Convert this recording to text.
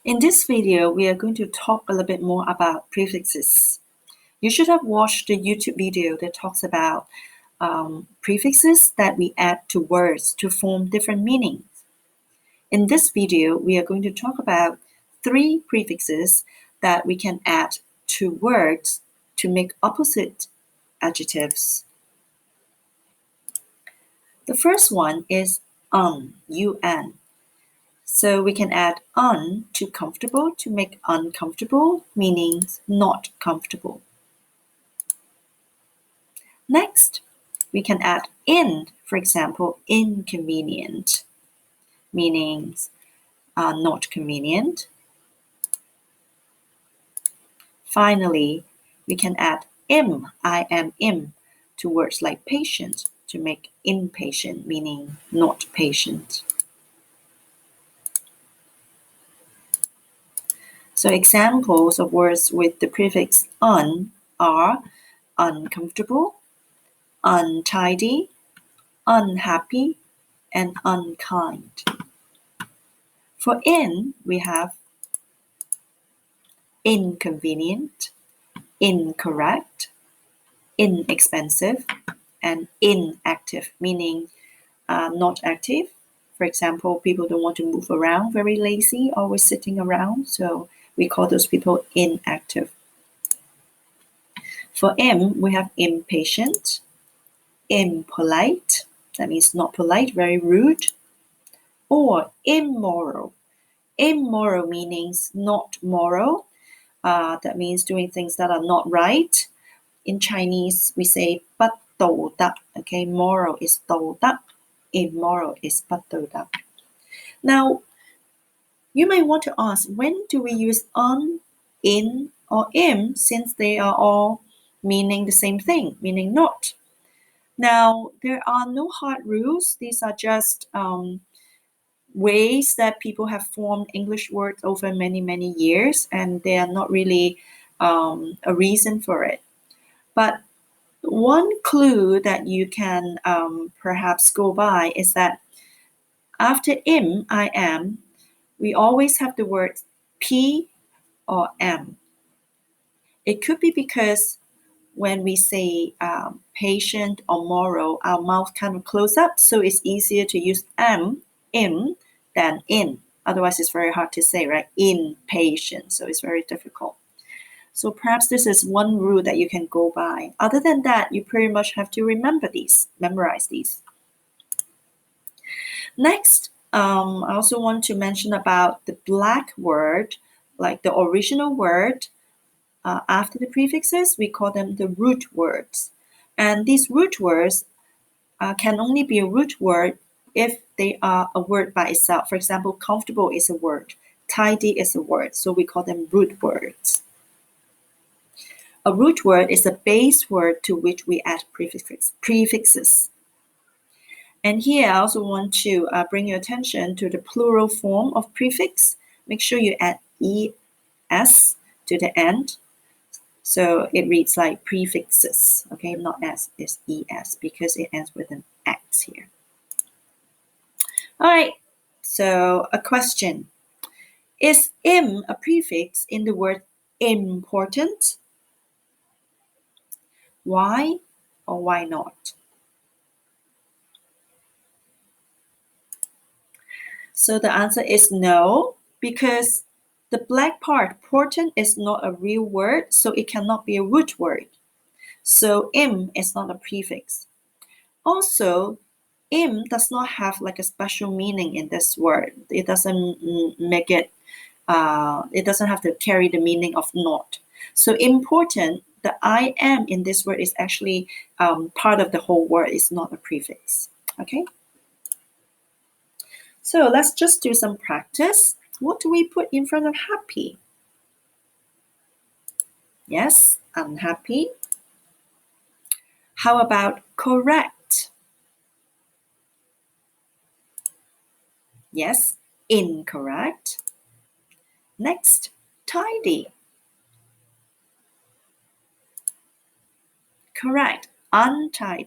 In this video, we are going to talk a little bit more about prefixes. You should have watched the YouTube video that talks about prefixes that we add to words to form different meanings. In this video, we are going to talk about 3 prefixes that we can add to words to make opposite adjectives. The first one is un. So we can add un to comfortable to make uncomfortable, meaning not comfortable. Next, we can add in, for example, inconvenient, meaning not convenient. Finally, we can add im, to words like patient to make impatient, meaning not patient. So examples of words with the prefix un are uncomfortable, untidy, unhappy, and unkind. For in, we have inconvenient, incorrect, inexpensive, and inactive, meaning not active. For example, people don't want to move around, very lazy, always sitting around, so we call those people inactive. For im, we have impatient, impolite, that means not polite, very rude, or immoral. Immoral means not moral, that means doing things that are not right. In Chinese, we say 不道德, okay, moral is 道德, immoral is 不道德. Now, you may want to ask, when do we use on, in, or im, since they are all meaning the same thing, meaning not? Now, there are no hard rules. These are just ways that people have formed English words over many, many years, and they are not really a reason for it. But one clue that you can perhaps go by is that after im, we always have the words p or m. It could be because when we say patient or moral, our mouth kind of close up, so it's easier to use im, than in. Otherwise, it's very hard to say, right? Impatient, so it's very difficult. So perhaps this is one rule that you can go by. Other than that, you pretty much have to memorize these. Next, I also want to mention about the black word, like the original word. After the prefixes, we call them the root words. And these root words can only be a root word if they are a word by itself. For example, comfortable is a word, tidy is a word, so we call them root words. A root word is a base word to which we add prefixes. And here I also want to bring your attention to the plural form of prefix. Make sure you add es to the end. So it reads like prefixes, okay, not s, it's es, because it ends with an x here. All right, so a question. Is im a prefix in the word important? Why or why not? So the answer is no, because the black part, important, is not a real word, so it cannot be a root word. So im is not a prefix. Also, im does not have like a special meaning in this word. It doesn't make it, it doesn't have to carry the meaning of not. So important, the I am in this word is actually part of the whole word. It's not a prefix, okay? So let's just do some practice. What do we put in front of happy? Yes, unhappy. How about correct? Yes, incorrect. Next, tidy. Correct, untidy.